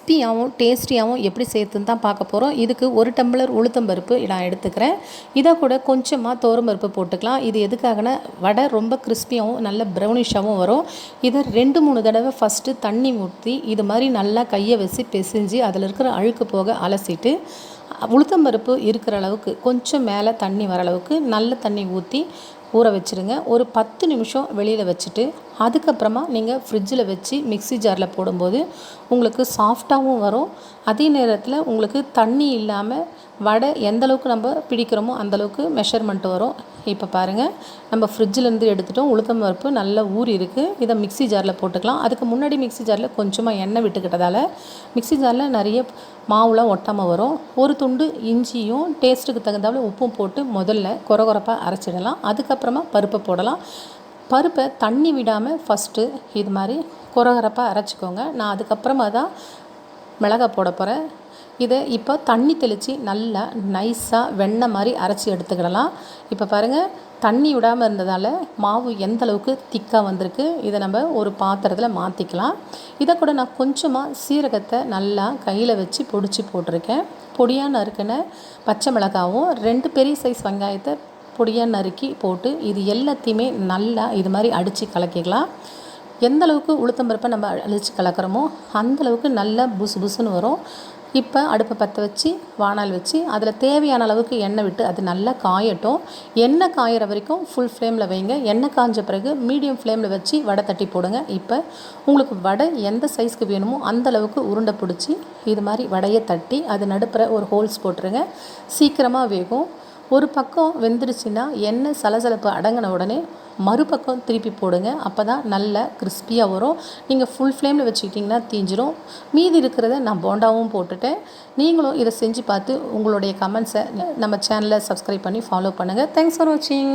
கிறிஸ்பியாகவும் டேஸ்டியாகவும் எப்படி சேர்த்துன்னு தான் பார்க்க போகிறோம். இதுக்கு 1 டம்ளர் உளுத்தம்பருப்பு நான் எடுத்துக்கிறேன். இதை கூட கொஞ்சமாக துவரம்பருப்பு போட்டுக்கலாம். இது எதுக்காகனா வடை ரொம்ப கிறிஸ்பியாகவும் நல்ல ப்ரௌனிஷாகவும் வரும். இதை 2-3 தடவை ஃபஸ்ட்டு தண்ணி ஊற்றி இது மாதிரி நல்லா கையை வச்சு பிசைஞ்சு அதில் இருக்கிற அழுக்கு போக அலசிட்டு உளுத்தம்பருப்பு இருக்கிற அளவுக்கு கொஞ்சம் மேலே தண்ணி வர அளவுக்கு நல்ல தண்ணி ஊற்றி ஊற வச்சுருங்க. ஒரு 10 நிமிஷம் வெளியில் வச்சுட்டு அதுக்கப்புறமா நீங்கள் ஃப்ரிட்ஜில் வச்சு மிக்ஸி ஜாரில் போடும்போது உங்களுக்கு சாஃப்டாகவும் வரும். அதே நேரத்தில் உங்களுக்கு தண்ணி இல்லாமல் வடை எந்தளவுக்கு நம்ம பிடிக்கிறோமோ அந்தளவுக்கு மெஷர்மெண்ட் வரும். இப்போ பாருங்கள், நம்ம ஃப்ரிட்ஜிலேருந்து எடுத்துட்டோம். உளுத்தம்பருப்பு நல்லா ஊறி இருக்குது. இதை மிக்ஸி ஜாரில் போட்டுக்கலாம். அதுக்கு முன்னாடி மிக்ஸி ஜாரில் கொஞ்சமாக எண்ணெய் விட்டுக்கிட்டதால் மிக்ஸி ஜாரில் நிறைய மாவுலாம் ஒட்டாமல் வரும். ஒரு துண்டு இஞ்சியும் டேஸ்ட்டுக்கு தகுந்தாவில் உப்பும் போட்டு முதல்ல கொரகொரப்பாக அரைச்சிடலாம். அதுக்கப்புறமா பருப்பை போடலாம். பருப்பை தண்ணி விடாமல் ஃபஸ்ட்டு இது மாதிரி கொரகொரப்பாக அரைச்சிக்கோங்க. நான் அதுக்கப்புறமா தான் மிளகாய் போட போகிறேன். இதை இப்போ தண்ணி தெளித்து நல்லா நைஸாக வெண்ணெய் மாதிரி அரைச்சி எடுத்துக்கிடலாம். இப்போ பாருங்கள், தண்ணி விடாமல் இருந்ததால் மாவு எந்த அளவுக்கு திக்காக வந்திருக்கு. இதை நம்ம ஒரு பாத்திரத்தில் மாற்றிக்கலாம். இதை கூட நான் கொஞ்சமாக சீரகத்தை நல்லா கையில் வச்சு பொடிச்சு போட்டிருக்கேன். பொடியாக நறுக்கின பச்சை மிளகாவும் 2 பெரிய சைஸ் வெங்காயத்தை பொடியாக நறுக்கி போட்டு இது எல்லாத்தையுமே நல்லா இது மாதிரி அடித்து கலக்கிக்கலாம். எந்த அளவுக்கு உளுத்தம்பருப்பை நம்ம அடித்து கலக்கிறோமோ அந்தளவுக்கு நல்லா புசு புசுன்னு வரும். இப்போ அடுப்பை பற்ற வச்சு வானல் வச்சு அதில் தேவையான அளவுக்கு எண்ணெய் விட்டு அது நல்லா காயட்டும். எண்ணெய் காயிற வரைக்கும் ஃபுல் ஃப்ளேமில் வைங்க. எண்ணெய் காய்ஞ்ச பிறகு மீடியம் ஃப்ளேமில் வச்சு வடை தட்டி போடுங்க. இப்போ உங்களுக்கு வடை எந்த சைஸ்க்கு வேணுமோ அந்தளவுக்கு உருண்டை பிடிச்சி இது மாதிரி வடையை தட்டி அது நடுப்புற ஒரு ஹோல்ஸ் போட்டுருங்க. சீக்கிரமாக வேகும். ஒரு பக்கம் வெந்துருச்சுன்னா எண்ணெய் சலசலப்பு அடங்கின உடனே மறுபக்கம் திருப்பி போடுங்க. அப்போ தான் நல்லா கிறிஸ்பியாக வரும். நீங்கள் ஃபுல் ஃப்ளேமில் வச்சுக்கிட்டிங்கன்னா தீஞ்சிரும். மீதி இருக்கிறத நான் போண்டாவும் போட்டுட்டேன். நீங்களும் இதை செஞ்சு பார்த்து உங்களுடைய கமெண்ட்ஸை நம்ம சேனலை சப்ஸ்கிரைப் பண்ணி ஃபாலோ பண்ணுங்கள். தேங்க்ஸ் ஃபார் வாட்சிங்.